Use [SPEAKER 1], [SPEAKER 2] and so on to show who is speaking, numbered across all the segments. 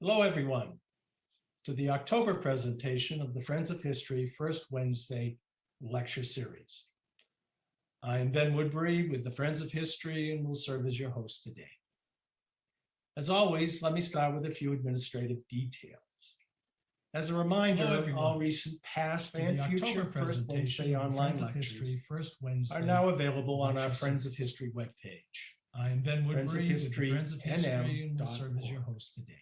[SPEAKER 1] Hello, everyone, to the October presentation of the Friends of History First Wednesday lecture series. I'm Ben Woodbury with the Friends of History and will serve as your host today. As always, let me start with a few administrative details. As a reminder, all recent past and future First Wednesday online lectures are now available on our Friends of History webpage. I'm Ben Woodbury with the Friends of History and will serve as your host today.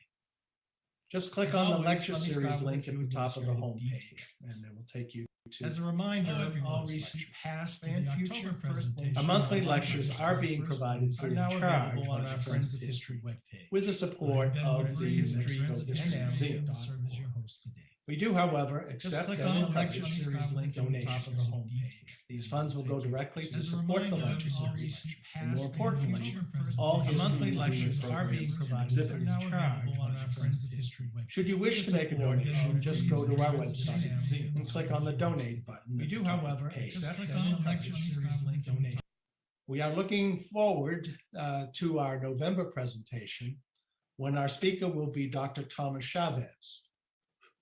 [SPEAKER 1] Just click on the lecture series link at the top of the homepage, and it will take you to. As a reminder, all recent past and future First Wednesday. Our monthly lectures are being provided free of charge on our Friends of History webpage with the support of the History Museum. We do, however, accept lecture series link donations. These funds will go directly to support the lecture series. And more importantly, all history lectures are being provided free of charge on our Friends of History webpage. Should you wish to make a donation, just go to our website and click on the donate button. We do, however, accept lecture series link donations. We are looking forward to our November presentation, when our speaker will be Dr. Thomas Chavez,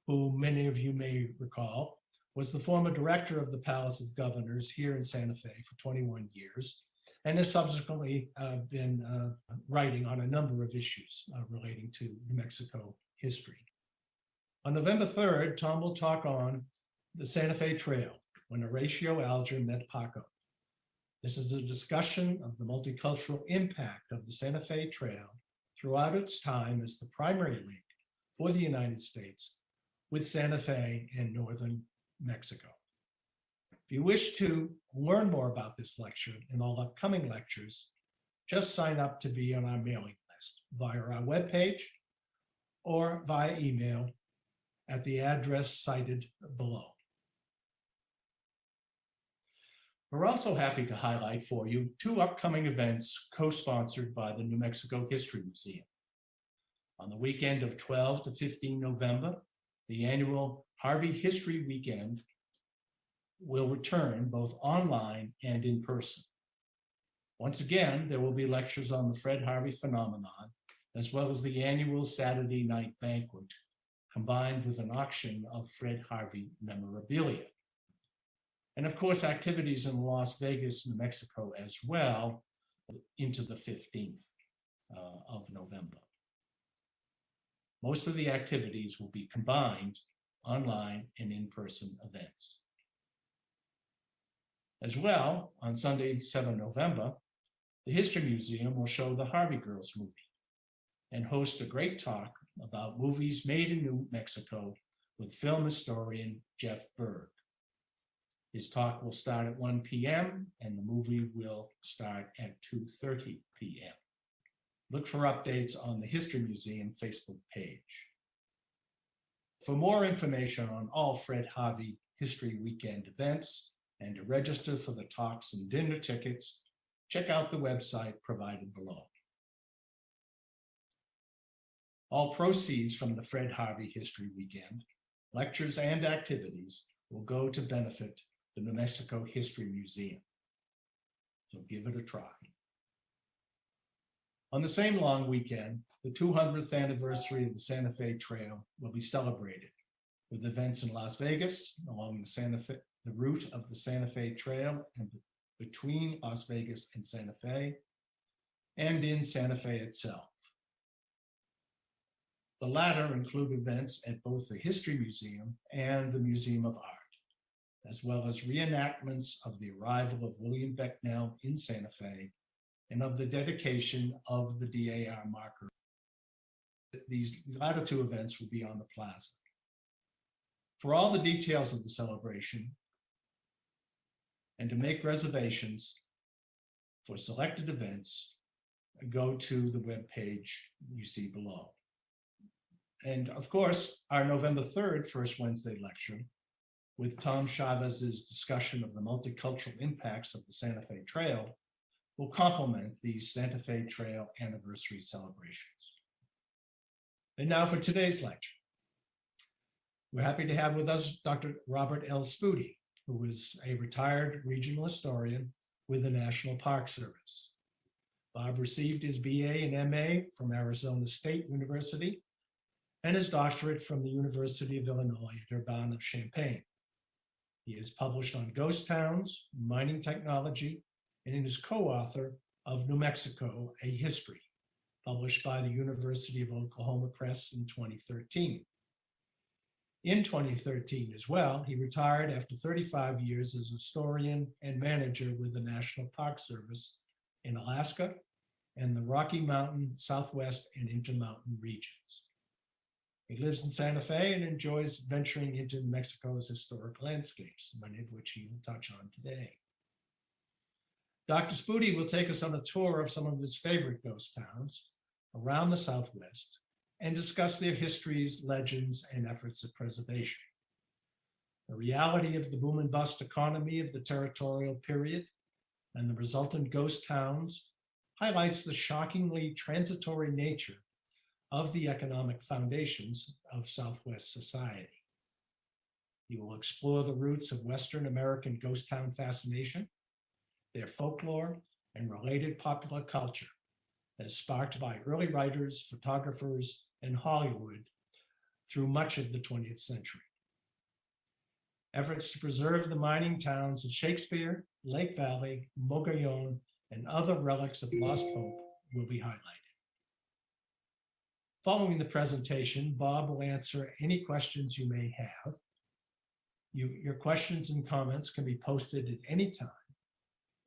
[SPEAKER 1] who many of you may recall was the former director of the Palace of Governors here in Santa Fe for 21 years, and has subsequently been writing on a number of issues relating to New Mexico history. On November 3rd, Tom will talk on the Santa Fe Trail, when Horatio Alger met Paco. This is a discussion of the multicultural impact of the Santa Fe Trail throughout its time as the primary link for the United States with Santa Fe and northern Mexico. If you wish to learn more about this lecture and all upcoming lectures, just sign up to be on our mailing list via our webpage or via email at the address cited below. We're also happy to highlight for you two upcoming events co-sponsored by the New Mexico History Museum. On the weekend of 12 to 15 November, the annual Harvey History Weekend will return both online and in person. Once again, there will be lectures on the Fred Harvey phenomenon, as well as the annual Saturday night banquet, combined with an auction of Fred Harvey memorabilia. And of course, activities in Las Vegas, New Mexico as well, into the 15th of November. Most of the activities will be combined online and in-person events. As well, on Sunday, 7 November, the History Museum will show the Harvey Girls movie and host a great talk about movies made in New Mexico with film historian Jeff Berg. His talk will start at 1 p.m. and the movie will start at 2:30 p.m. Look for updates on the History Museum Facebook page. For more information on all Fred Harvey History Weekend events and to register for the talks and dinner tickets, check out the website provided below. All proceeds from the Fred Harvey History Weekend, lectures and activities will go to benefit the New Mexico History Museum. So give it a try. On the same long weekend, the 200th anniversary of the Santa Fe Trail will be celebrated with events in Las Vegas along the route of the Santa Fe Trail and between Las Vegas and Santa Fe, and in Santa Fe itself. The latter include events at both the History Museum and the Museum of Art, as well as reenactments of the arrival of William Becknell in Santa Fe and of the dedication of the DAR marker. These latter two events will be on the plaza. For all the details of the celebration and to make reservations for selected events, go to the webpage you see below. And of course, our November 3rd First Wednesday lecture with Tom Chavez's discussion of the multicultural impacts of the Santa Fe Trail will complement these Santa Fe Trail anniversary celebrations. And now for today's lecture. We're happy to have with us Dr. Robert L. Spude, who is a retired regional historian with the National Park Service. Bob received his BA and MA from Arizona State University and his doctorate from the University of Illinois at Urbana-Champaign. He is published on ghost towns, mining technology, and is co-author of New Mexico, A History, published by the University of Oklahoma Press in 2013. In 2013 as well, he retired after 35 years as historian and manager with the National Park Service in Alaska and the Rocky Mountain, Southwest, and Intermountain regions. He lives in Santa Fe and enjoys venturing into New Mexico's historic landscapes, many of which he will touch on today. Dr. Spude will take us on a tour of some of his favorite ghost towns around the Southwest and discuss their histories, legends, and efforts of preservation. The reality of the boom and bust economy of the territorial period and the resultant ghost towns highlights the shockingly transitory nature of the economic foundations of Southwest society. He will explore the roots of Western American ghost town fascination, their folklore, and related popular culture as sparked by early writers, photographers, and Hollywood through much of the 20th century. Efforts to preserve the mining towns of Shakespeare, Lake Valley, Mogollon, and other relics of lost hope will be highlighted. Following the presentation, Bob will answer any questions you may have. Your questions and comments can be posted at any time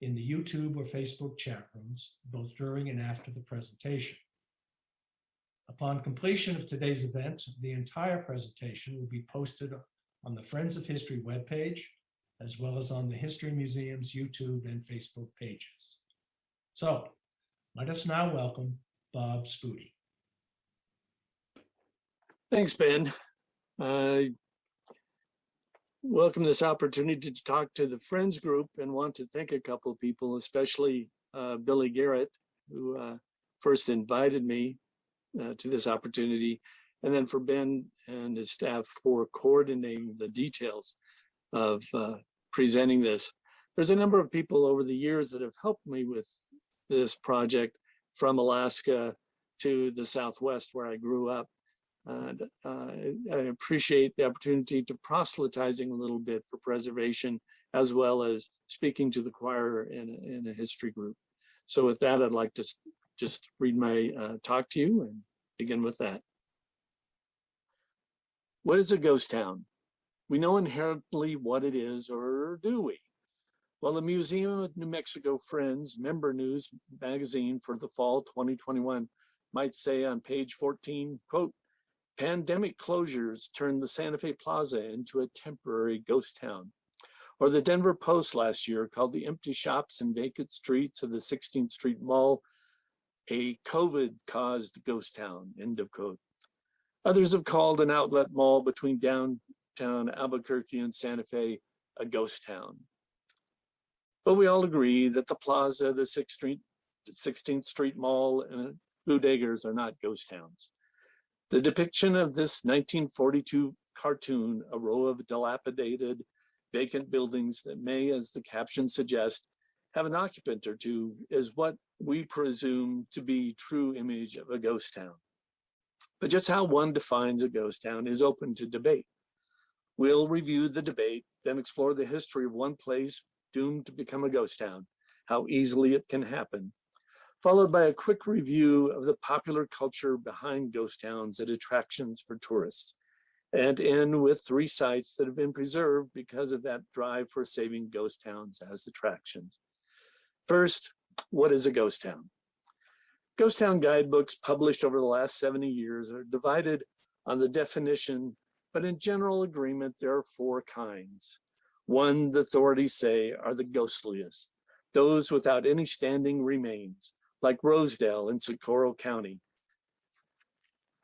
[SPEAKER 1] in the YouTube or Facebook chat rooms, both during and after the presentation. Upon completion of today's event, the entire presentation will be posted on the Friends of History webpage, as well as on the History Museum's YouTube and Facebook pages. So let us now welcome Bob Spude.
[SPEAKER 2] Thanks, Ben. Welcome this opportunity to talk to the Friends group and want to thank a couple of people, especially Billy Garrett, who first invited me to this opportunity, and then for Ben and his staff for coordinating the details of presenting this. There's a number of people over the years that have helped me with this project, from Alaska to the Southwest where I grew up. And I appreciate the opportunity to proselytizing a little bit for preservation, as well as speaking to the choir in a history group. So with that, I'd like to just read my talk to you and begin with that. What is a ghost town? We know inherently what it is, or do we? Well, the Museum of New Mexico Friends Member News magazine for the fall 2021 might say on page 14, quote, "Pandemic closures turned the Santa Fe Plaza into a temporary ghost town." Or the Denver Post last year called the empty shops and vacant streets of the 16th Street Mall a COVID-caused ghost town, end of quote. Others have called an outlet mall between downtown Albuquerque and Santa Fe a ghost town. But we all agree that the Plaza, the 16th Street Mall, and bodegas are not ghost towns. The depiction of this 1942 cartoon, a row of dilapidated, vacant buildings that may, as the caption suggests, have an occupant or two, is what we presume to be true image of a ghost town. But just how one defines a ghost town is open to debate. We'll review the debate, then explore the history of one place doomed to become a ghost town, how easily it can happen, followed by a quick review of the popular culture behind ghost towns and attractions for tourists, and end with 3 sites that have been preserved because of that drive for saving ghost towns as attractions. First, what is a ghost town? Ghost town guidebooks published over the last 70 years are divided on the definition, but in general agreement, there are 4 kinds. One, the authorities say, are the ghostliest, those without any standing remains, like Rosedale in Socorro County.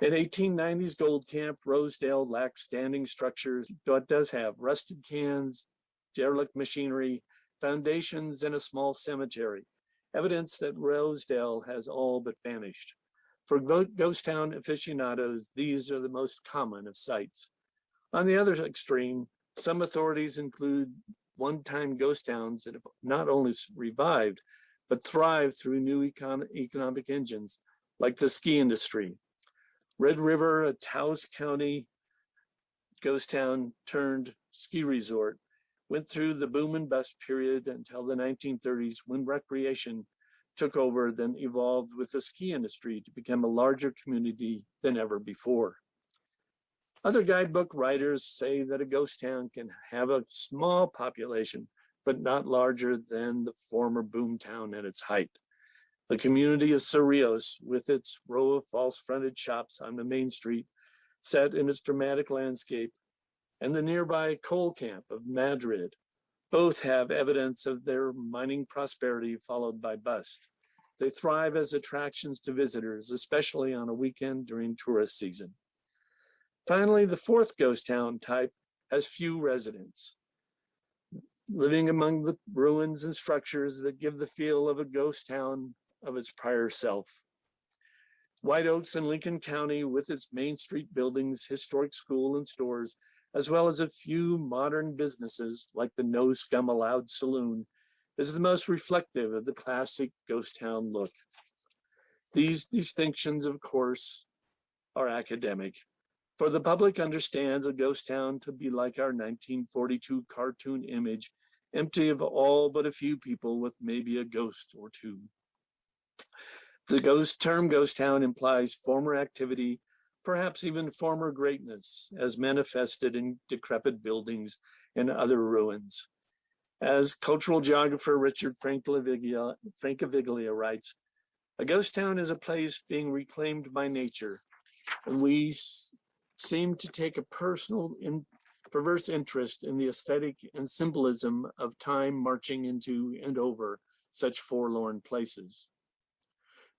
[SPEAKER 2] In 1890s Gold Camp, Rosedale lacks standing structures, but does have rusted cans, derelict machinery, foundations, and a small cemetery, evidence that Rosedale has all but vanished. For ghost town aficionados, these are the most common of sites. On the other extreme, some authorities include one-time ghost towns that have not only revived, but thrive through new economic engines, like the ski industry. Red River, a Taos County ghost town turned ski resort, went through the boom and bust period until the 1930s when recreation took over, then evolved with the ski industry to become a larger community than ever before. Other guidebook writers say that a ghost town can have a small population, but not larger than the former boom town at its height. The community of Cerrillos, with its row of false-fronted shops on the main street, set in its dramatic landscape, and the nearby coal camp of Madrid, both have evidence of their mining prosperity followed by bust. They thrive as attractions to visitors, especially on a weekend during tourist season. Finally, the fourth ghost town type has few residents, living among the ruins and structures that give the feel of a ghost town of its prior self. White Oaks in Lincoln County, with its Main Street buildings, historic school and stores, as well as a few modern businesses like the No Scum Allowed Saloon, is the most reflective of the classic ghost town look. These distinctions, of course, are academic, for the public understands a ghost town to be like our 1942 cartoon image, empty of all but a few people with maybe a ghost or two. The term ghost town implies former activity, perhaps even former greatness, as manifested in decrepit buildings and other ruins. As cultural geographer Richard Francaviglia writes, a ghost town is a place being reclaimed by nature, and we seem to take a personal perverse interest in the aesthetic and symbolism of time marching into and over such forlorn places.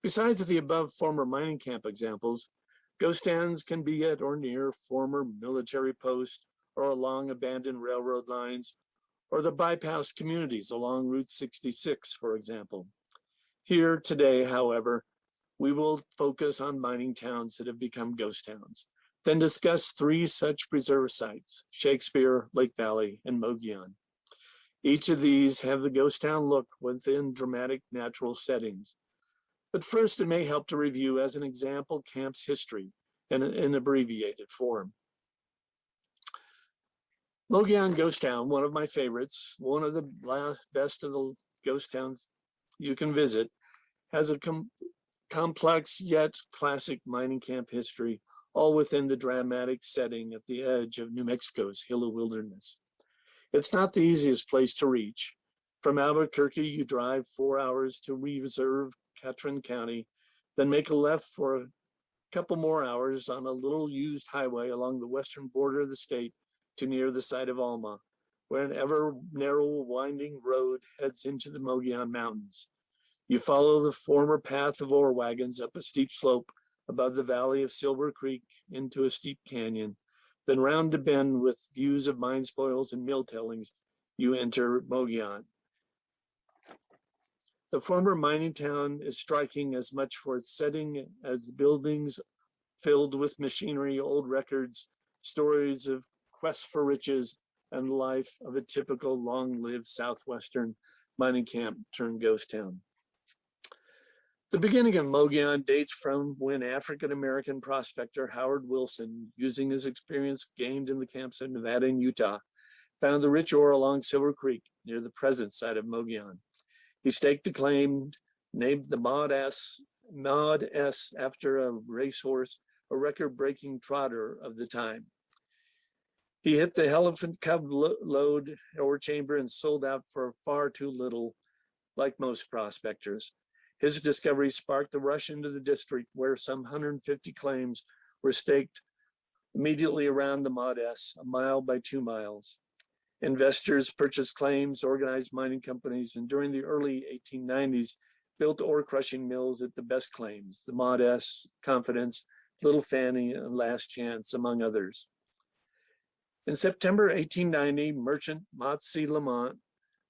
[SPEAKER 2] Besides the above former mining camp examples, ghost towns can be at or near former military posts or along abandoned railroad lines, or the bypass communities along Route 66, for example. Here today, however, we will focus on mining towns that have become ghost towns, then discuss three such preserved sites: Shakespeare, Lake Valley, and Mogollon. Each of these have the ghost town look within dramatic natural settings. But first, it may help to review as an example camp's history in abbreviated form. Mogollon Ghost Town, one of my favorites, one of the best of the ghost towns you can visit, has a complex yet classic mining camp history, all within the dramatic setting at the edge of New Mexico's Gila Wilderness. It's not the easiest place to reach. From Albuquerque, you drive 4 hours to Reserve Catron County, then make a left for a couple more hours on a little used highway along the western border of the state to near the site of Alma, where an ever narrow winding road heads into the Mogollon Mountains. You follow the former path of ore wagons up a steep slope above the valley of Silver Creek into a steep canyon, then round a bend with views of mine spoils and mill tailings, you enter Mogollon. The former mining town is striking as much for its setting as the buildings filled with machinery, old records, stories of quests for riches, and the life of a typical long-lived southwestern mining camp turned ghost town. The beginning of Mogollon dates from when African-American prospector Howard Wilson, using his experience gained in the camps of Nevada and Utah, found the rich ore along Silver Creek near the present site of Mogollon. He staked a claim, named the Maud S after a racehorse, a record-breaking trotter of the time. He hit the elephant cub load ore chamber and sold out for far too little, like most prospectors. His discovery sparked a rush into the district where some 150 claims were staked immediately around the Maud S, a mile by 2 miles. Investors purchased claims, organized mining companies, and during the early 1890s, built ore crushing mills at the best claims, the Maud S, Confidence, Little Fanny, and Last Chance, among others. In September 1890, merchant Motzi Lamont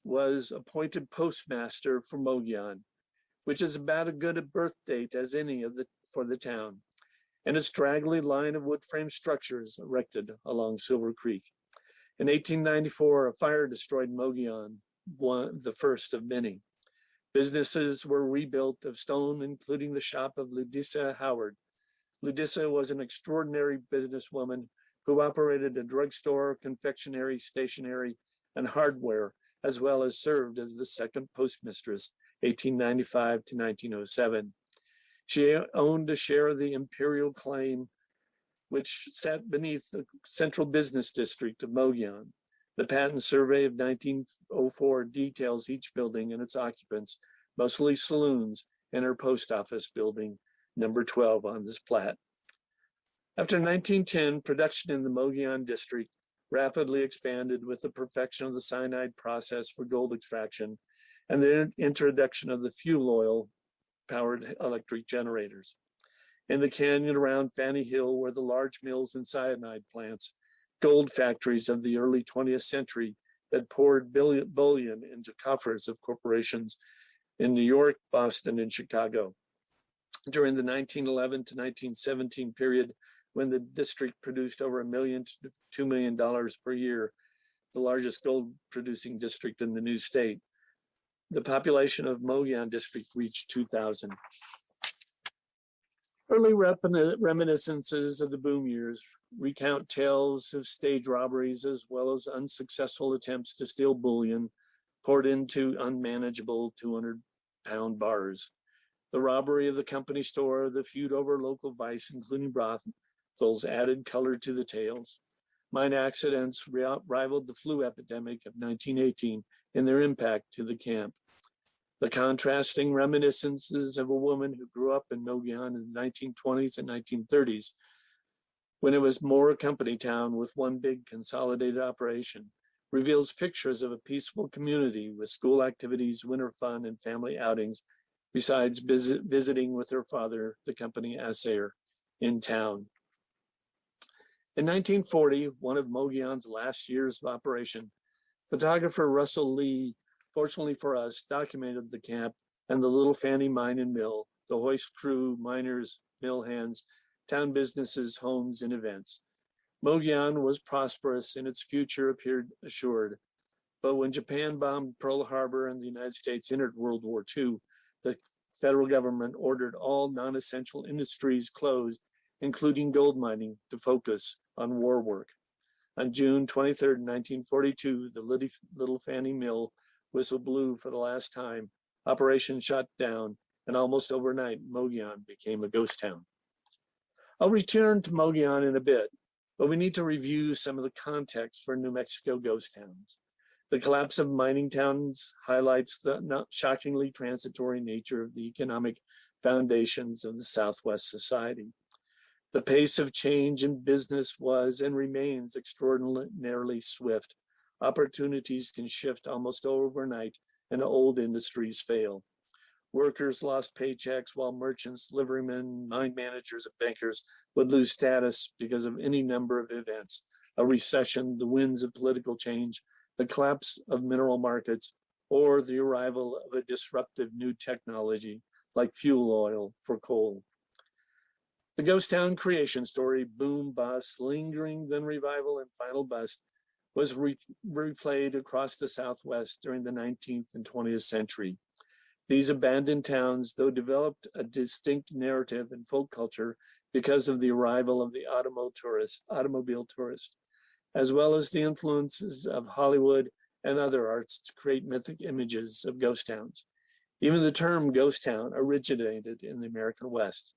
[SPEAKER 2] was appointed postmaster for Mogollon, which is about as good a birth date as any for the town, and a straggly line of wood frame structures erected along Silver Creek. In 1894, a fire destroyed Mogollon, the first of many. Businesses were rebuilt of stone, including the shop of Ludisa Howard, Ludissa was an extraordinary businesswoman who operated a drugstore, confectionery, stationery, and hardware, as well as served as the second postmistress, 1895 to 1907. She owned a share of the imperial claim, which sat beneath the central business district of Mogollon. The patent survey of 1904 details each building and its occupants, mostly saloons, and her post office building, number 12 on this plat. After 1910, production in the Mogollon district rapidly expanded with the perfection of the cyanide process for gold extraction and the introduction of the fuel oil powered electric generators. In the canyon around Fanny Hill were the large mills and cyanide plants, gold factories of the early 20th century that poured bullion into coffers of corporations in New York, Boston, and Chicago. During the 1911 to 1917 period, when the district produced over $1 million to $2 million per year, the largest gold producing district in the new state, the population of Mogollon district reached 2,000. Early reminiscences of the boom years recount tales of stage robberies as well as unsuccessful attempts to steal bullion poured into unmanageable 200-pound bars. The robbery of the company store, the feud over local vice, including brothels, added color to the tales. Mine accidents rivaled the flu epidemic of 1918 in their impact to the camp. The contrasting reminiscences of a woman who grew up in Mogollon in the 1920s and 1930s, when it was more a company town with one big consolidated operation, reveals pictures of a peaceful community with school activities, winter fun, and family outings, besides visiting with her father, the company assayer, in town. In 1940, one of Mogollon's last years of operation, photographer Russell Lee, fortunately for us, documented the camp and the Little Fanny Mine and Mill, the hoist crew, miners, mill hands, town businesses, homes, and events. Mogollon was prosperous and its future appeared assured. But when Japan bombed Pearl Harbor and the United States entered World War II, the federal government ordered all non-essential industries closed, including gold mining, to focus on war work. On June 23, 1942, the Little Fanny Mill whistle blew for the last time, operation shut down, and almost overnight, Mogollon became a ghost town. I'll return to Mogollon in a bit, but we need to review some of the context for New Mexico ghost towns. The collapse of mining towns highlights the not shockingly transitory nature of the economic foundations of the Southwest society. The pace of change in business was and remains extraordinarily swift. Opportunities can shift almost overnight and old industries fail. Workers lost paychecks while merchants, liverymen, mine managers, and bankers would lose status because of any number of events: a recession, the winds of political change, the collapse of mineral markets, or the arrival of a disruptive new technology like fuel oil for coal. The ghost town creation story, boom, bust, lingering, then revival, and final bust, was replayed across the Southwest during the 19th and 20th century. These abandoned towns, though developed a distinct narrative and folk culture because of the arrival of the automobile tourist, as well as the influences of Hollywood and other arts to create mythic images of ghost towns. Even the term ghost town originated in the American West.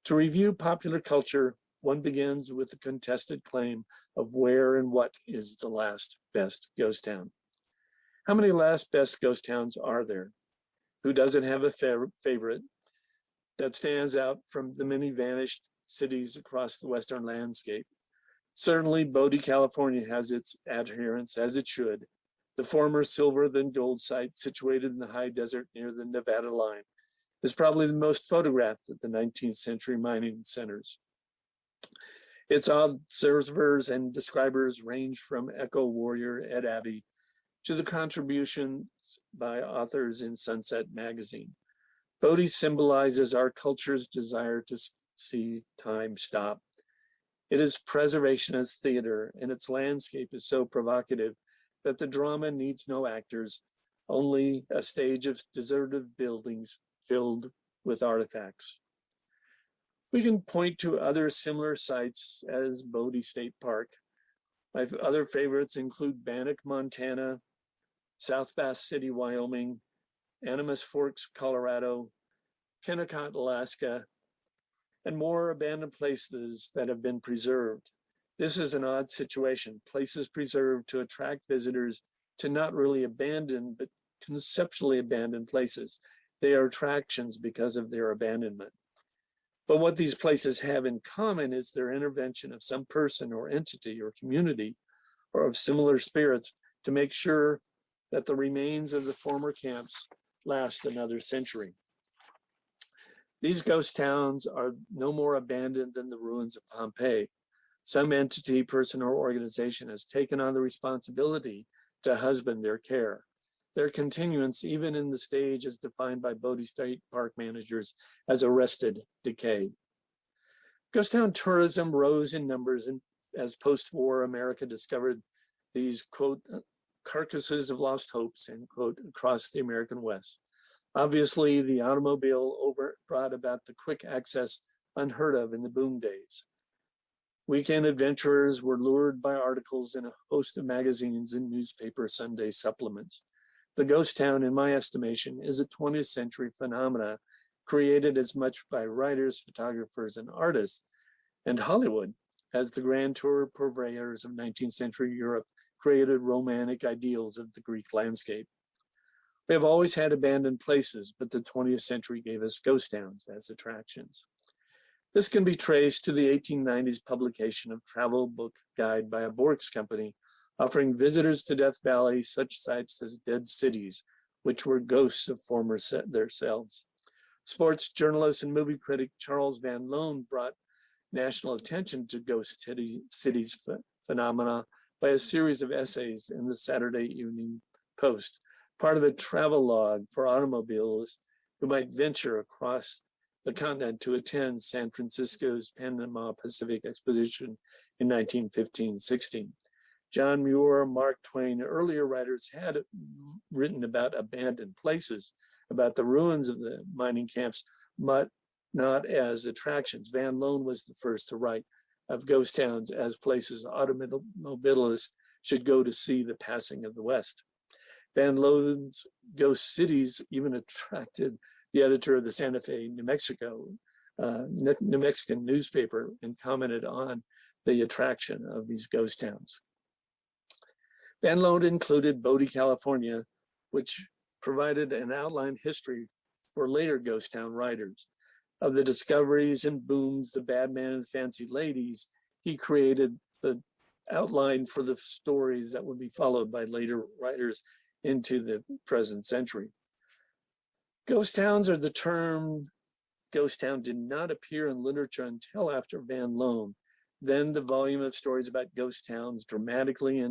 [SPEAKER 2] To review popular culture, one begins with the contested claim of where and what is the last best ghost town. How many last best ghost towns are there? Who doesn't have a favorite that stands out from the many vanished cities across the Western landscape? Certainly, Bodie, California has its adherents, as it should. The former silver then gold site, situated in the high desert near the Nevada line, is probably the most photographed of the 19th century mining centers. Its observers and describers range from echo warrior Ed Abbey to the contributions by authors in Sunset magazine. Bodie symbolizes our culture's desire to see time stop. It is preservationist theater, and its landscape is so provocative that the drama needs no actors, only a stage of deserted buildings filled with artifacts. We can point to other similar sites as Bodie State Park. My other favorites include Bannock, Montana, South Bass City, Wyoming, Animas Forks, Colorado, Kennecott, Alaska, and more abandoned places that have been preserved. This is an odd situation, places preserved to attract visitors to not really abandoned, but conceptually abandoned places. They are attractions because of their abandonment. But what these places have in common is their intervention of some person or entity or community or of similar spirits to make sure that the remains of the former camps last another century. These ghost towns are no more abandoned than the ruins of Pompeii. Some entity, person, or organization has taken on the responsibility to husband their care. Their continuance, even in the stage as defined by Bodie State Park managers, as arrested decay. Ghost town tourism rose in numbers as post-war America discovered these, quote, carcasses of lost hopes, end quote, across the American West. Obviously, the automobile brought about the quick access unheard of in the boom days. Weekend adventurers were lured by articles in a host of magazines and newspaper Sunday supplements. The ghost town, in my estimation, is a 20th century phenomena created as much by writers, photographers, and artists, and Hollywood, as the grand tour purveyors of 19th century Europe created romantic ideals of the Greek landscape. We have always had abandoned places, but the 20th century gave us ghost towns as attractions. This can be traced to the 1890s publication of travel book guide by a Borks company offering visitors to Death Valley such sites as dead cities, which were ghosts of former themselves. Sports journalist and movie critic Charles Van Loan brought national attention to ghost cities phenomena by a series of essays in the Saturday Evening Post, part of a travel log for automobilists who might venture across the continent to attend San Francisco's Panama Pacific Exposition in 1915-16. John Muir, Mark Twain, earlier writers had written about abandoned places, about the ruins of the mining camps, but not as attractions. Van Loan was the first to write of ghost towns as places automobilists should go to see the passing of the West. Van Loan's ghost cities even attracted the editor of the Santa Fe, New Mexican newspaper and commented on the attraction of these ghost towns. Van Loan included Bodie, California, which provided an outline history for later ghost town writers. Of the discoveries and booms, the bad man and the fancy ladies, he created the outline for the stories that would be followed by later writers into the present century. Ghost towns, or the term ghost town, did not appear in literature until after Van Loan. Then the volume of stories about ghost towns dramatically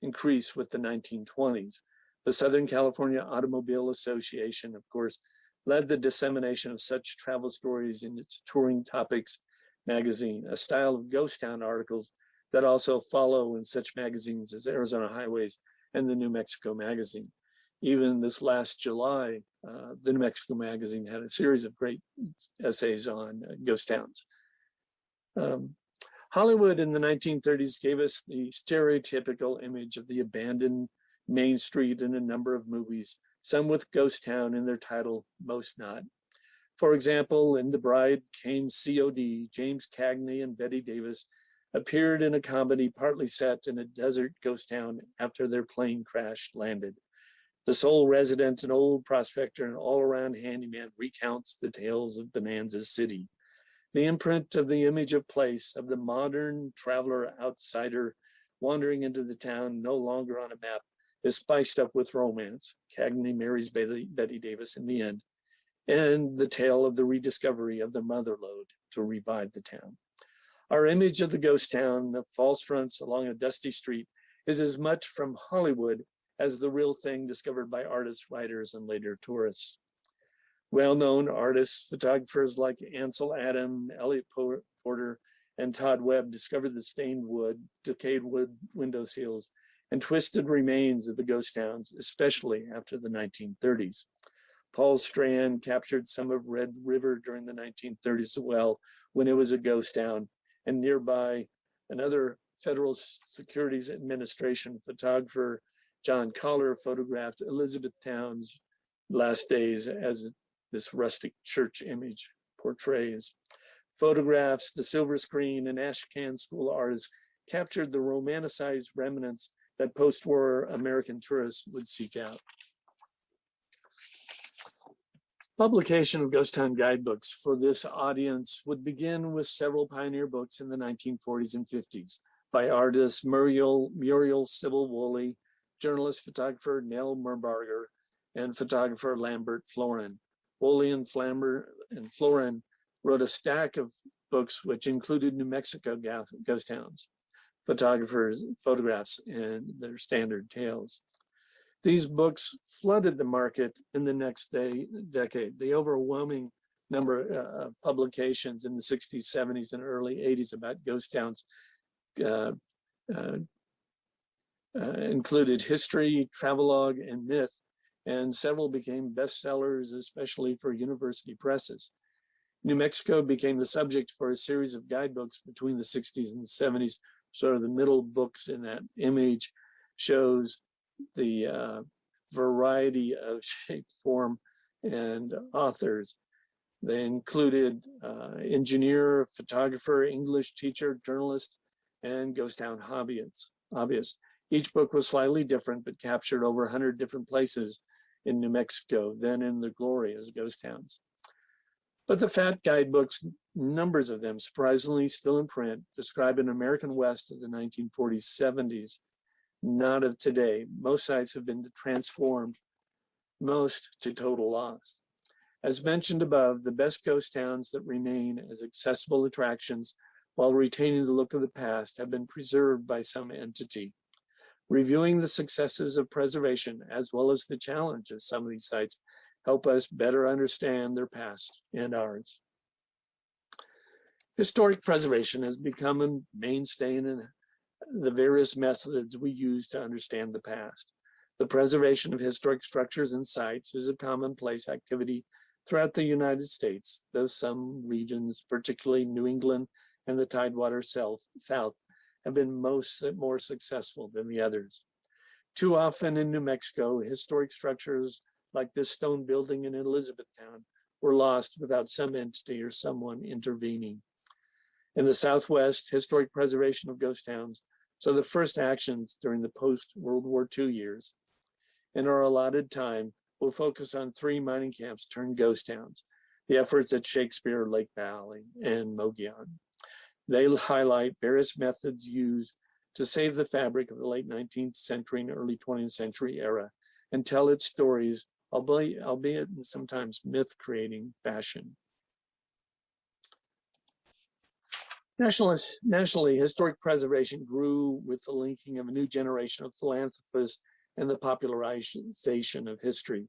[SPEAKER 2] increased with the 1920s. The Southern California Automobile Association, of course, led the dissemination of such travel stories in its Touring Topics magazine, a style of ghost town articles that also follow in such magazines as Arizona Highways and the New Mexico magazine. Even this last July, the New Mexico magazine had a series of great essays on ghost towns. Hollywood in the 1930s gave us the stereotypical image of the abandoned Main Street in a number of movies, some with ghost town in their title, most not. For example, in The Bride Came COD, James Cagney and Bette Davis appeared in a comedy partly set in a desert ghost town after their plane crash landed. The sole resident, an old prospector and all-around handyman, recounts the tales of Bonanza City. The imprint of the image of place, of the modern traveler outsider wandering into the town no longer on a map, is spiced up with romance. Cagney marries Bette Davis in the end, and the tale of the rediscovery of the mother lode to revive the town. Our image of the ghost town, the false fronts along a dusty street, is as much from Hollywood as the real thing discovered by artists, writers, and later tourists. Well-known artists, photographers like Ansel Adams, Elliot Porter, and Todd Webb discovered the stained wood, decayed wood window seals, and twisted remains of the ghost towns, especially after the 1930s. Paul Strand captured some of Red River during the 1930s as well, when it was a ghost town. And nearby, another Federal Securities Administration photographer, John Collar, photographed Elizabethtown's last days as this rustic church image portrays. Photographs, the silver screen, and Ashcan school artists captured the romanticized remnants that post-war American tourists would seek out. Publication of ghost town guidebooks for this audience would begin with several pioneer books in the 1940s and 50s by artists Muriel Sybil Woolley, journalist photographer Nell Merbarger, and photographer Lambert Florin. Woolley and Florin wrote a stack of books which included New Mexico ghost towns, photographs, and their standard tales. These books flooded the market in the next decade. The overwhelming number of publications in the 60s, 70s, and early 80s about ghost towns included history, travelogue, and myth, and several became bestsellers, especially for university presses. New Mexico became the subject for a series of guidebooks between the 60s and the 70s. Sort of the middle books in that image shows the variety of shape, form, and authors. They included engineer, photographer, English teacher, journalist, and ghost town hobbyists. Each book was slightly different, but captured over 100 different places in New Mexico, then in the glory as ghost towns. But the fat guidebooks, numbers of them surprisingly still in print, describe an American West of the 1940s, 70s, not of today. Most sites have been transformed, most to total loss. As mentioned above, the best ghost towns that remain as accessible attractions while retaining the look of the past have been preserved by some entity. Reviewing the successes of preservation as well as the challenges of some of these sites help us better understand their past and ours. Historic preservation has become a mainstay in the various methods we use to understand the past. The preservation of historic structures and sites is a commonplace activity throughout the United States, though some regions, particularly New England and the Tidewater South, have been more successful than the others. Too often in New Mexico, historic structures like this stone building in Elizabethtown were lost without some entity or someone intervening. In the Southwest, historic preservation of ghost towns saw the first actions during the post-World War II years. In our allotted time, we'll focus on 3 mining camps turned ghost towns, the efforts at Shakespeare, Lake Valley, and Mogollon. They highlight various methods used to save the fabric of the late 19th century and early 20th century era and tell its stories, albeit in sometimes myth-creating fashion. Nationally, historic preservation grew with the linking of a new generation of philanthropists and the popularization of history.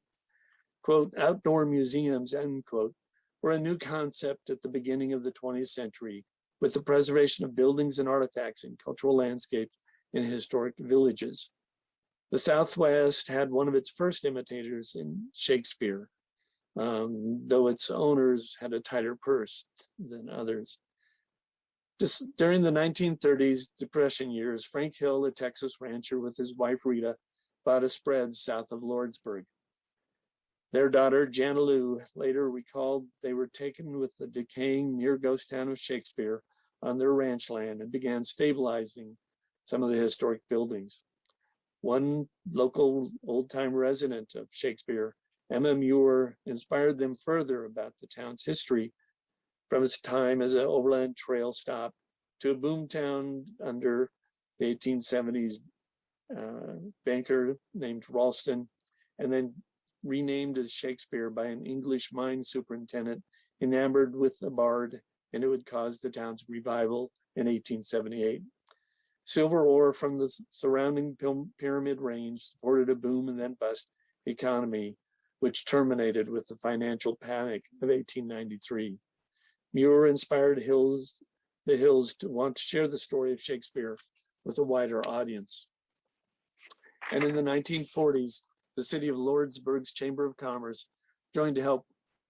[SPEAKER 2] Quote, outdoor museums, end quote, were a new concept at the beginning of the 20th century with the preservation of buildings and artifacts in cultural landscapes in historic villages. The Southwest had one of its first imitators in Shakespeare, though its owners had a tighter purse than others. During the 1930s Depression years, Frank Hill, a Texas rancher with his wife Rita, bought a spread south of Lordsburg. Their daughter, Jana Lou, later recalled they were taken with the decaying near ghost town of Shakespeare on their ranch land and began stabilizing some of the historic buildings. One local old-time resident of Shakespeare, Emma Muir, inspired them further about the town's history from its time as an overland trail stop to a boomtown under the 1870s banker named Ralston, and then renamed as Shakespeare by an English mine superintendent enamored with the bard, and it would cause the town's revival in 1878. Silver ore from the surrounding pyramid range supported a boom and then bust economy, which terminated with the financial panic of 1893. Muir inspired the Hills to want to share the story of Shakespeare with a wider audience. And in the 1940s, the city of Lordsburg's Chamber of Commerce joined to help,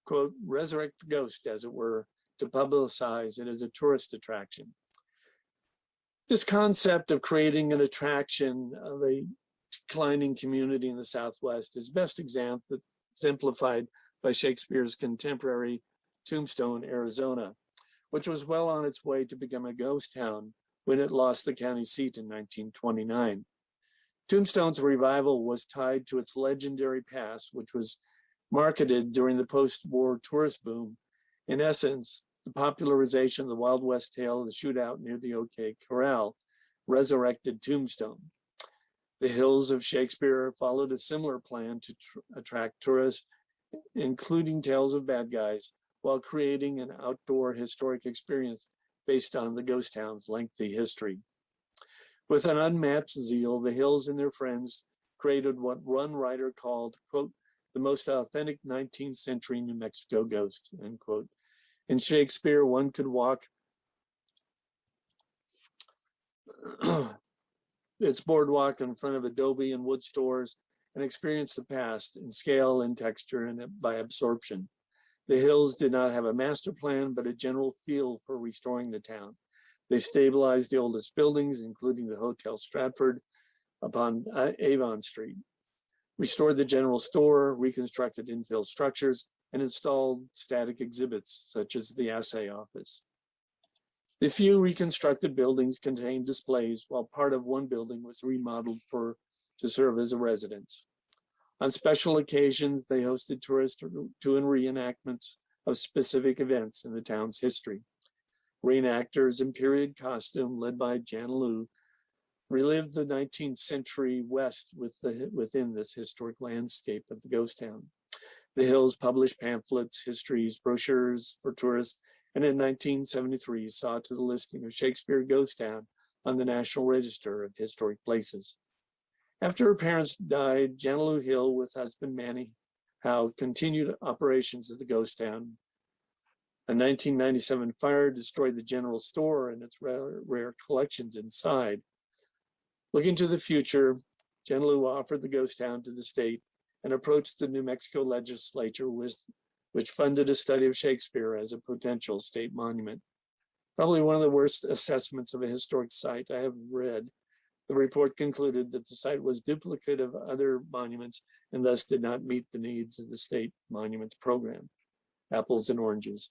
[SPEAKER 2] quote, resurrect the ghost, as it were, to publicize it as a tourist attraction. This concept of creating an attraction of a declining community in the Southwest is best exemplified by Shakespeare's contemporary Tombstone, Arizona, which was well on its way to become a ghost town when it lost the county seat in 1929. Tombstone's revival was tied to its legendary past, which was marketed during the post-war tourist boom. In essence, the popularization of the Wild West tale of the shootout near the OK Corral resurrected Tombstone. The Hills of Shakespeare followed a similar plan to attract tourists, including tales of bad guys, while creating an outdoor historic experience based on the ghost town's lengthy history. With an unmatched zeal, the Hills and their friends created what one writer called, quote, the most authentic 19th century New Mexico ghost, end quote. In Shakespeare, one could walk its boardwalk in front of adobe and wood stores and experience the past in scale and texture and by absorption. The Hills did not have a master plan, but a general feel for restoring the town. They stabilized the oldest buildings, including the Hotel Stratford upon Avon Street, restored the general store, reconstructed infill structures, and installed static exhibits, such as the assay office. The few reconstructed buildings contained displays, while part of one building was remodeled to serve as a residence. On special occasions, they hosted tourists to reenactments of specific events in the town's history. Reenactors in period costume, led by Jan Lou, relived the 19th century West within this historic landscape of the ghost town. The Hills published pamphlets, histories, brochures for tourists, and in 1973 saw to the listing of Shakespeare Ghost Town on the National Register of Historic Places. After her parents died, Jan Lou Hill, with husband Manny Howe, continued operations at the ghost town. A 1997 fire destroyed the general store and its rare collections inside. Looking to the future, Jan Lou offered the ghost town to the state and approached the New Mexico legislature, which funded a study of Shakespeare as a potential state monument. Probably one of the worst assessments of a historic site I have read. The report concluded that the site was duplicate of other monuments and thus did not meet the needs of the state monuments program. Apples and oranges.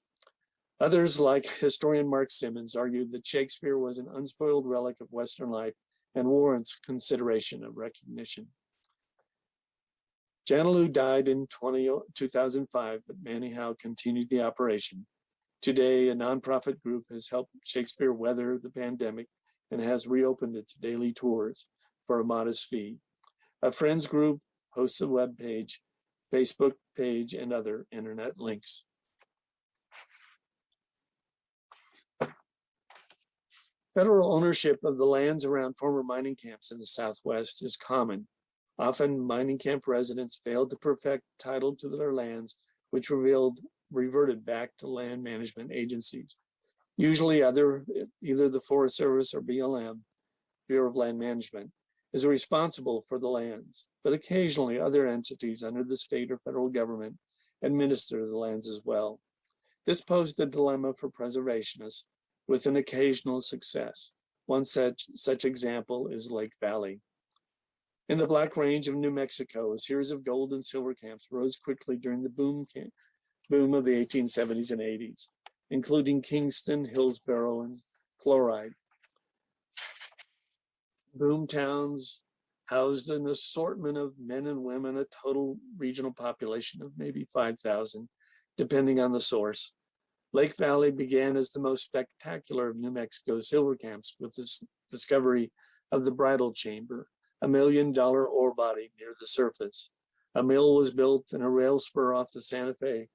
[SPEAKER 2] Others, like historian Mark Simmons, argued that Shakespeare was an unspoiled relic of Western life and warrants consideration of recognition. Jan Lou died in 2005, but Manny Howe continued the operation. Today, a nonprofit group has helped Shakespeare weather the pandemic and has reopened its daily tours for a modest fee. A friends group hosts a web page, Facebook page, and other internet links. Federal ownership of the lands around former mining camps in the Southwest is common. Often, mining camp residents failed to perfect title to their lands, which reverted back to land management agencies. Usually either the Forest Service or BLM, Bureau of Land Management, is responsible for the lands, but occasionally other entities under the state or federal government administer the lands as well. This posed a dilemma for preservationists with an occasional success. One such example is Lake Valley. In the Black Range of New Mexico, a series of gold and silver camps rose quickly during the boom of the 1870s and 80s, including Kingston, Hillsboro, and Chloride. Boom towns housed an assortment of men and women, a total regional population of maybe 5,000, depending on the source. Lake Valley began as the most spectacular of New Mexico's silver camps with the discovery of the Bridal Chamber, $1 million ore body near the surface. A mill was built and a rail spur off the Santa Fe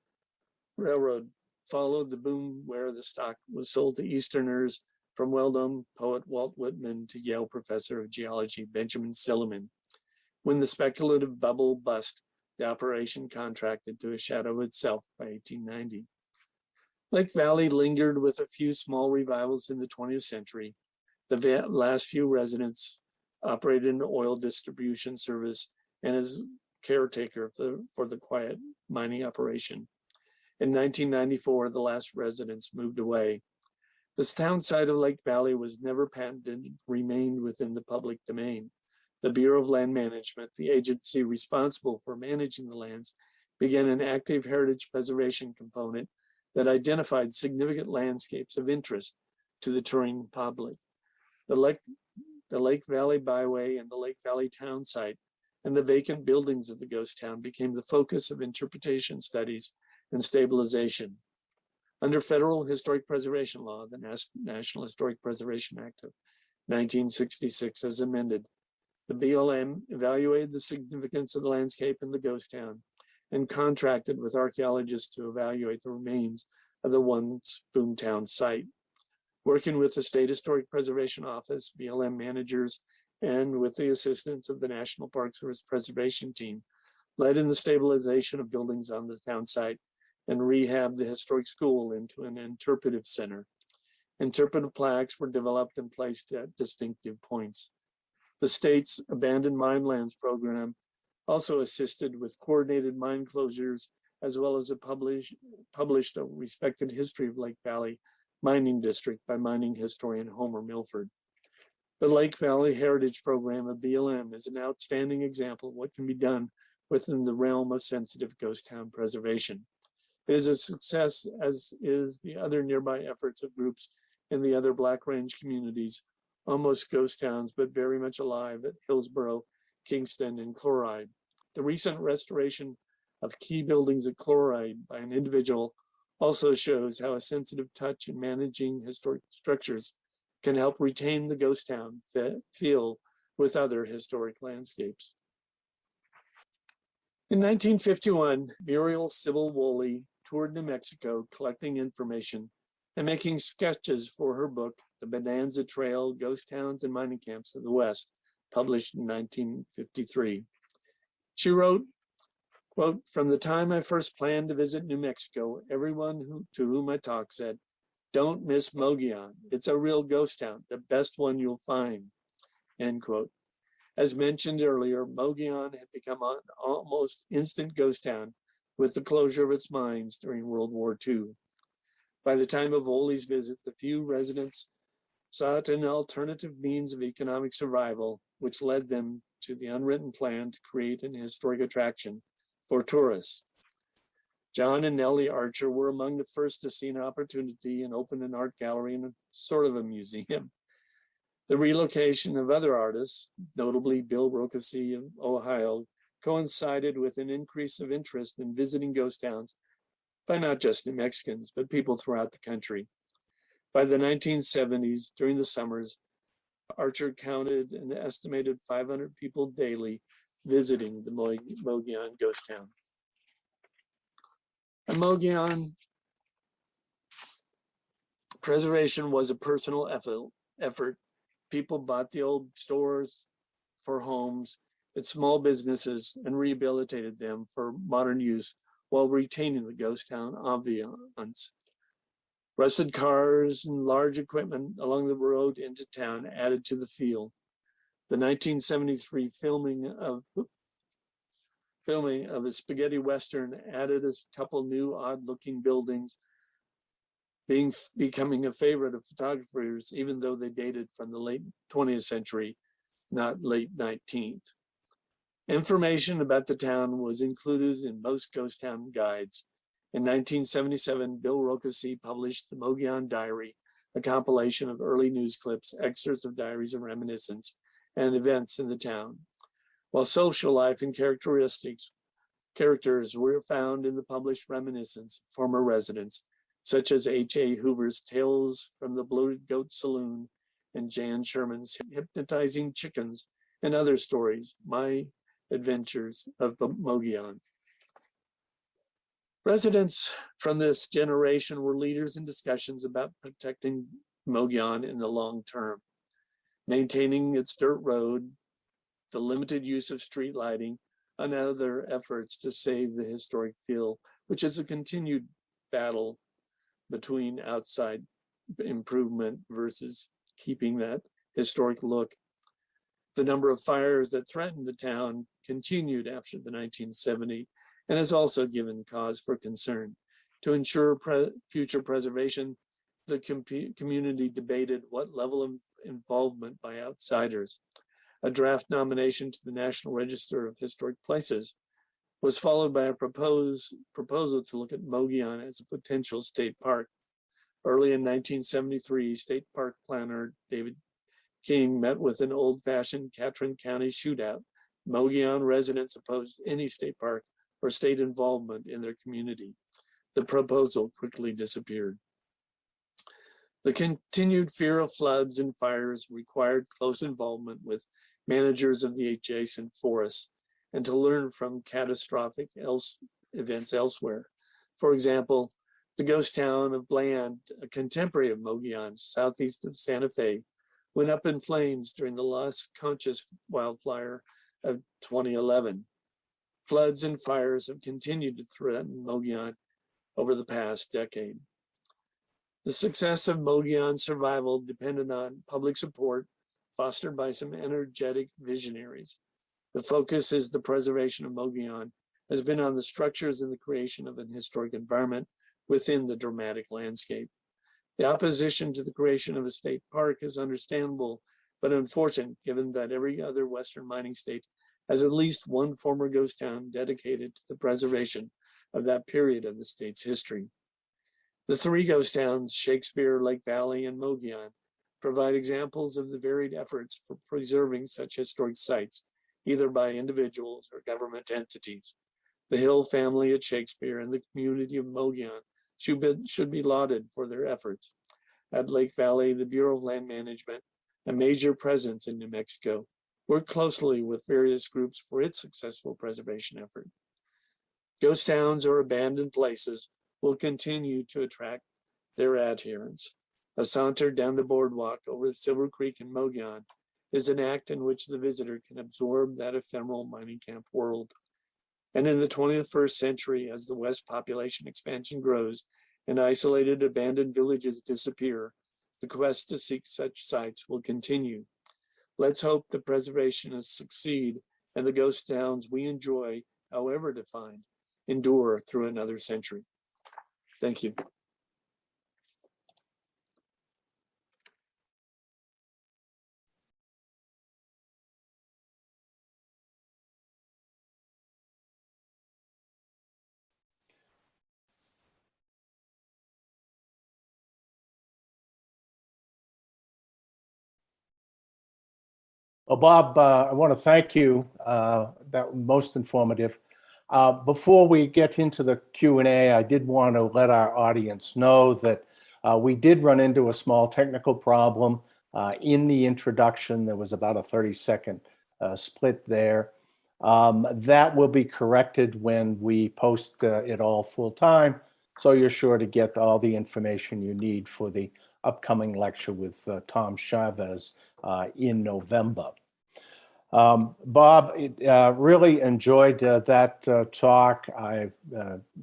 [SPEAKER 2] Railroad followed the boom where the stock was sold to Easterners, from well-known poet Walt Whitman to Yale professor of geology Benjamin Silliman. When the speculative bubble bust, the operation contracted to a shadow itself by 1890. Lake Valley lingered with a few small revivals in the 20th century. The last few residents operated an oil distribution service and has caretaker for the quiet mining operation. In 1994, the last residents moved away. This town site of Lake Valley was never patented, remained within the public domain. The Bureau of Land Management, the agency responsible for managing the lands, began an active heritage preservation component that identified significant landscapes of interest to the touring public. The Lake Valley Byway and the Lake Valley town site and the vacant buildings of the ghost town became the focus of interpretation studies and stabilization. Under federal historic preservation law, the National Historic Preservation Act of 1966 as amended, the BLM evaluated the significance of the landscape in the ghost town and contracted with archaeologists to evaluate the remains of the once boomtown site. Working with the State Historic Preservation Office, BLM managers, and with the assistance of the National Park Service Preservation Team, led in the stabilization of buildings on the town site and rehabbed the historic school into an interpretive center. Interpretive plaques were developed and placed at distinctive points. The state's Abandoned Mine Lands program also assisted with coordinated mine closures, as well as published a respected history of Lake Valley mining district by mining historian Homer Milford. The Lake Valley Heritage Program of BLM is an outstanding example of what can be done within the realm of sensitive ghost town preservation. It is a success, as is the other nearby efforts of groups in the other Black Range communities, almost ghost towns, but very much alive at Hillsborough, Kingston, and Chloride. The recent restoration of key buildings at Chloride by an individual also shows how a sensitive touch in managing historic structures can help retain the ghost town feel with other historic landscapes. In 1951, Muriel Sybil Woolley toured New Mexico collecting information and making sketches for her book, The Bonanza Trail, Ghost Towns and Mining Camps of the West, published in 1953. She wrote, quote, "From the time I first planned to visit New Mexico, everyone to whom I talked said, 'Don't miss Mogollon. It's a real ghost town, the best one you'll find,' end quote. As mentioned earlier, Mogollon had become an almost instant ghost town with the closure of its mines during World War II. By the time of Woolley's visit, the few residents sought an alternative means of economic survival, which led them to the unwritten plan to create an historic attraction for tourists. John and Nellie Archer were among the first to see an opportunity and open an art gallery and a sort of a museum. The relocation of other artists, notably Bill Rokesee of Ohio, coincided with an increase of interest in visiting ghost towns by not just New Mexicans, but people throughout the country. By the 1970s, during the summers, Archer counted an estimated 500 people daily visiting the Mogollon ghost town. At Mogollon, preservation was a personal effort. People bought the old stores for homes and small businesses and rehabilitated them for modern use while retaining the ghost town ambiance. Rusted cars and large equipment along the road into town added to the feel. The 1973 filming of a spaghetti western added a couple new odd-looking buildings, becoming a favorite of photographers, even though they dated from the late 20th century, not late 19th. Information about the town was included in most ghost town guides. In 1977, Bill Rokesee published the Mogollon Diary, a compilation of early news clips, excerpts of diaries and reminiscence, and events in the town. While social life and characters were found in the published reminiscence of former residents, such as H.A. Hoover's Tales from the Bloated Goat Saloon and Jan Sherman's Hypnotizing Chickens and other stories, My Adventures of Mogollon. Residents from this generation were leaders in discussions about protecting Mogollon in the long term, maintaining its dirt road, the limited use of street lighting, and other efforts to save the historic feel, which is a continued battle between outside improvement versus keeping that historic look. The number of fires that threatened the town continued after the 1970s and has also given cause for concern. To ensure future preservation, the community debated what level of involvement by outsiders. A draft nomination to the National Register of Historic Places was followed by a proposal to look at Mogollon as a potential state park. Early in 1973, state park planner David King met with an old-fashioned Catron County shootout. Mogollon residents opposed any state park or state involvement in their community. The proposal quickly disappeared. The continued fear of floods and fires required close involvement with managers of the adjacent forests and to learn from catastrophic events elsewhere. For example, the ghost town of Bland, a contemporary of Mogollon, southeast of Santa Fe, went up in flames during the Las Conchas wildfire of 2011. Floods and fires have continued to threaten Mogollon over the past decade. The success of Mogollon's survival depended on public support fostered by some energetic visionaries. The focus is the preservation of Mogollon has been on the structures and the creation of an historic environment within the dramatic landscape. The opposition to the creation of a state park is understandable, but unfortunate given that every other Western mining state has at least one former ghost town dedicated to the preservation of that period of the state's history. The three ghost towns, Shakespeare, Lake Valley, and Mogollon, provide examples of the varied efforts for preserving such historic sites, either by individuals or government entities. The Hill family at Shakespeare and the community of Mogollon should be lauded for their efforts. At Lake Valley, the Bureau of Land Management, a major presence in New Mexico, worked closely with various groups for its successful preservation effort. Ghost towns or abandoned places will continue to attract their adherents. A saunter down the boardwalk over Silver Creek in Mogollon is an act in which the visitor can absorb that ephemeral mining camp world. And in the 21st century, as the West population expansion grows and isolated abandoned villages disappear, the quest to seek such sites will continue. Let's hope the preservationists succeed and the ghost towns we enjoy, however defined, endure through another century. Thank you.
[SPEAKER 3] Well, Bob, I want to thank you. That was most informative. Before we get into the Q&A, I did want to let our audience know that we did run into a small technical problem in the introduction. There was about a 30-second split there. That will be corrected when we post it all full time. So you're sure to get all the information you need for the upcoming lecture with Tom Chavez in November. Bob, really enjoyed that talk. I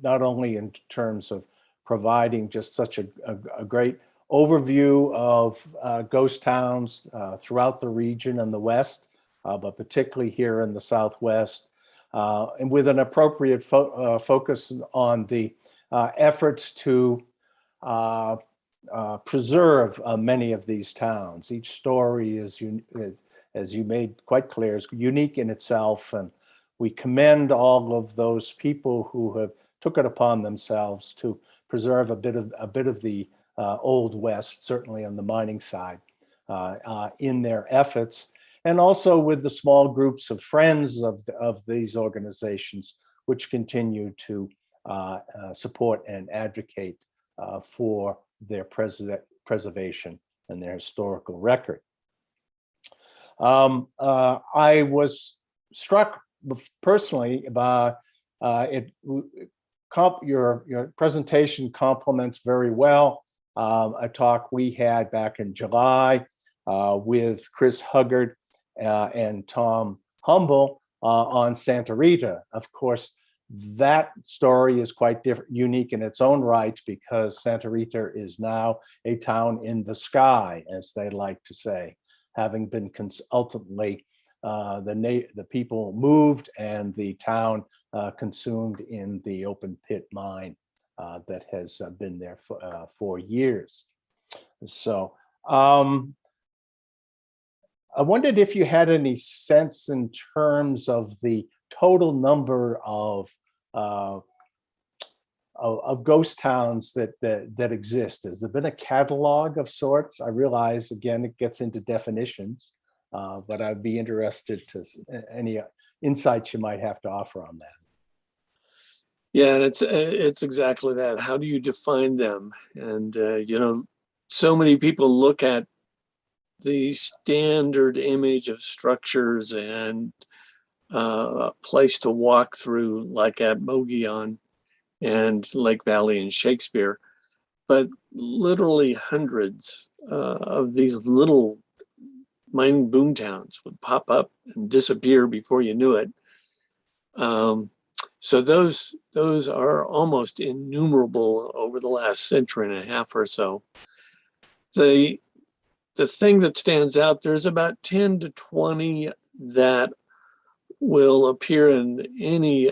[SPEAKER 3] not only in terms of providing just such a great overview of ghost towns throughout the region and the West, but particularly here in the Southwest, and with an appropriate focus on the efforts to preserve many of these towns. Each story is, as you made quite clear, is unique in itself, and we commend all of those people who have took it upon themselves to preserve a bit of the Old West, certainly on the mining side, in their efforts, and also with the small groups of friends of these organizations, which continue to support and advocate for their preservation and their historical record. I was struck personally by your presentation complements very well a talk we had back in July with Chris Huggard and Tom Humble on Santa Rita. Of course, that story is quite different, unique in its own right, because Santa Rita is now a town in the sky, as they like to say, having been ultimately the people moved and the town consumed in the open pit mine that has been there for years. So I wondered if you had any sense in terms of the total number of ghost towns that exist. Has there been a catalog of sorts? I realize, again, it gets into definitions, but I'd be interested to any insights you might have to offer on that.
[SPEAKER 2] Yeah, and it's exactly that. How do you define them? And so many people look at the standard image of structures and a place to walk through, like at Mogollon and Lake Valley and Shakespeare, but literally hundreds of these little mining boom towns would pop up and disappear before you knew it. So those are almost innumerable over the last century and a half or so. The thing that stands out, there's about 10 to 20 that will appear in any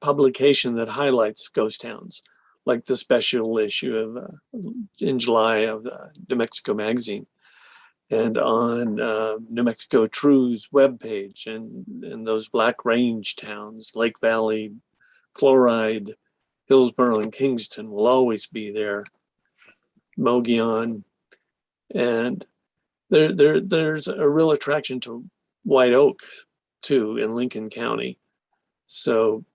[SPEAKER 2] publication that highlights ghost towns, like the special issue of in July of New Mexico Magazine, and on New Mexico True's webpage, and those Black Range towns, Lake Valley, Chloride, Hillsborough, and Kingston will always be there. Mogollon, and there's a real attraction to White Oak too in Lincoln County. So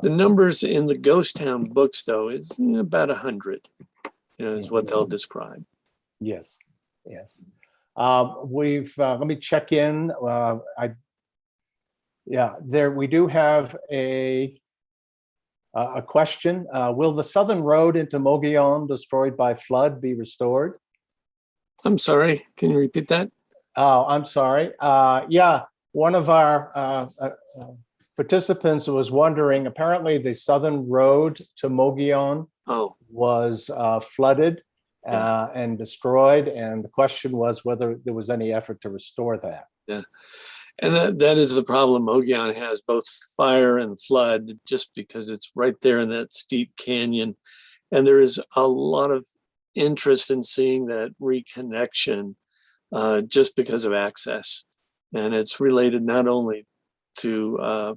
[SPEAKER 2] the numbers in the ghost town books, though, is about 100. Is what they'll describe.
[SPEAKER 3] Yes, yes. Let me check in. We do have a question. Will the southern road into Mogollon, destroyed by flood, be restored?
[SPEAKER 2] I'm sorry, can you repeat that?
[SPEAKER 3] Oh, I'm sorry. Yeah, one of our participants was wondering, apparently the southern road to Mogollon was flooded and destroyed. And the question was whether there was any effort to restore that.
[SPEAKER 2] Yeah, and that is the problem. Mogollon has both fire and flood just because it's right there in that steep canyon. And there is a lot of interest in seeing that reconnection just because of access. And it's related not only to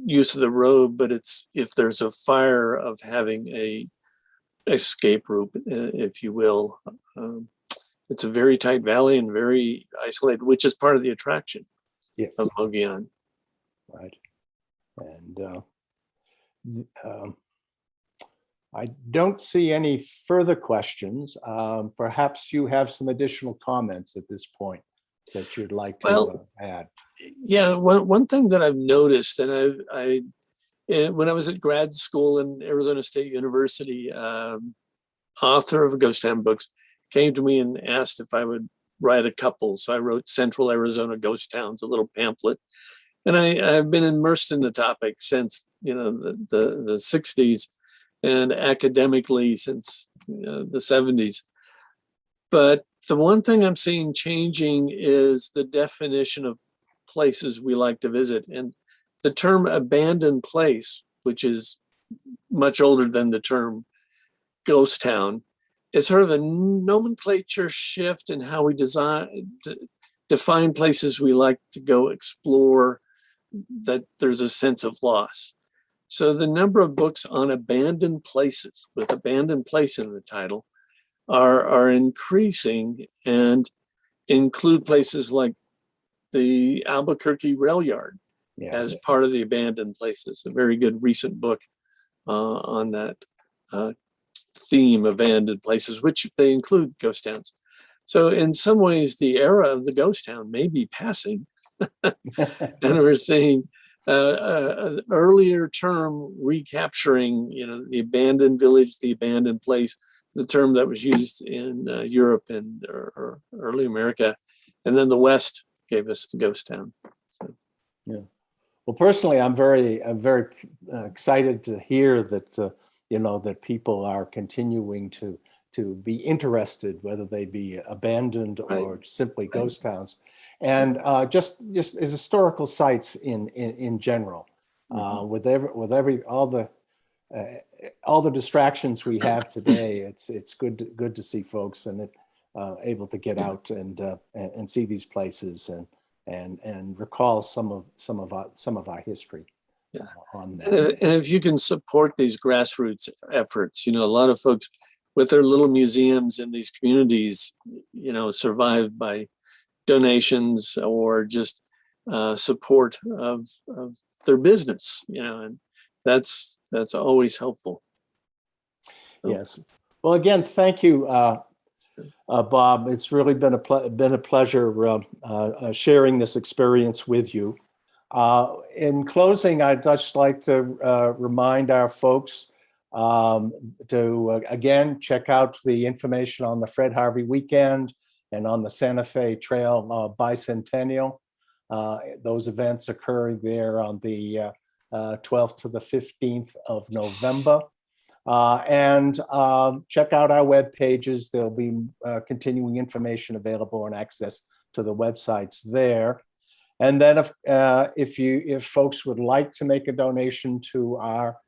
[SPEAKER 2] use of the road, but it's if there's a fire, of having a escape route, if you will. It's a very tight valley and very isolated, which is part of the attraction of Mogollon.
[SPEAKER 3] Right. And I don't see any further questions. Perhaps you have some additional comments at this point that you'd like to add.
[SPEAKER 2] Yeah, one thing that I've noticed, and when I was at grad school in Arizona State University, author of Ghost Town books came to me and asked if I would write a couple. So I wrote Central Arizona Ghost Towns, a little pamphlet. And I've been immersed in the topic since the 60s, and academically since the 70s. But the one thing I'm seeing changing is the definition of places we like to visit. And the term abandoned place, which is much older than the term ghost town, is sort of a nomenclature shift in how we define places we like to go explore, that there's a sense of loss. So the number of books on abandoned places, with abandoned place in the title, are increasing, and include places like the Albuquerque Rail Yard as part of the abandoned places. A very good recent book on that theme, abandoned places, which they include ghost towns. So in some ways, the era of the ghost town may be passing, and we're seeing an earlier term recapturing, the abandoned village, the abandoned place, the term that was used in Europe and early America, and then the West gave us the ghost town. So.
[SPEAKER 3] Yeah. Well, personally, I'm very excited to hear that that people are continuing to to be interested, whether they be abandoned or simply
[SPEAKER 2] Right.
[SPEAKER 3] ghost towns, and just as historical sites in general. With all the distractions we have today, it's good to see folks and able to get out and see these places and recall some of our history.
[SPEAKER 2] Yeah.
[SPEAKER 3] On
[SPEAKER 2] And
[SPEAKER 3] that.
[SPEAKER 2] if you can support these grassroots efforts, a lot of folks with their little museums in these communities, survive by donations or just support of their business, and that's always helpful. So.
[SPEAKER 3] Yes. Well, again, thank you, Bob. It's really been a pleasure sharing this experience with you. In closing, I'd just like to remind our folks to again check out the information on the Fred Harvey weekend and on the Santa Fe Trail bicentennial. Those events occurring there on the 12th to the 15th of November. And check out our web pages. There'll be continuing information available and access to the websites there. And then if folks would like to make a donation to our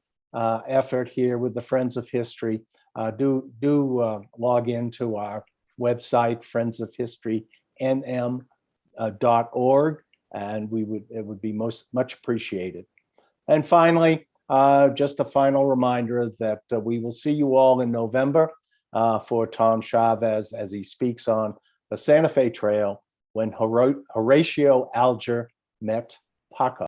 [SPEAKER 3] effort here with the Friends of History, do log into our website, friendsofhistorynm.org, and it would be much appreciated. And finally, just a final reminder that we will see you all in November for Tom Chavez as he speaks on the Santa Fe Trail when Horatio Alger met Paco.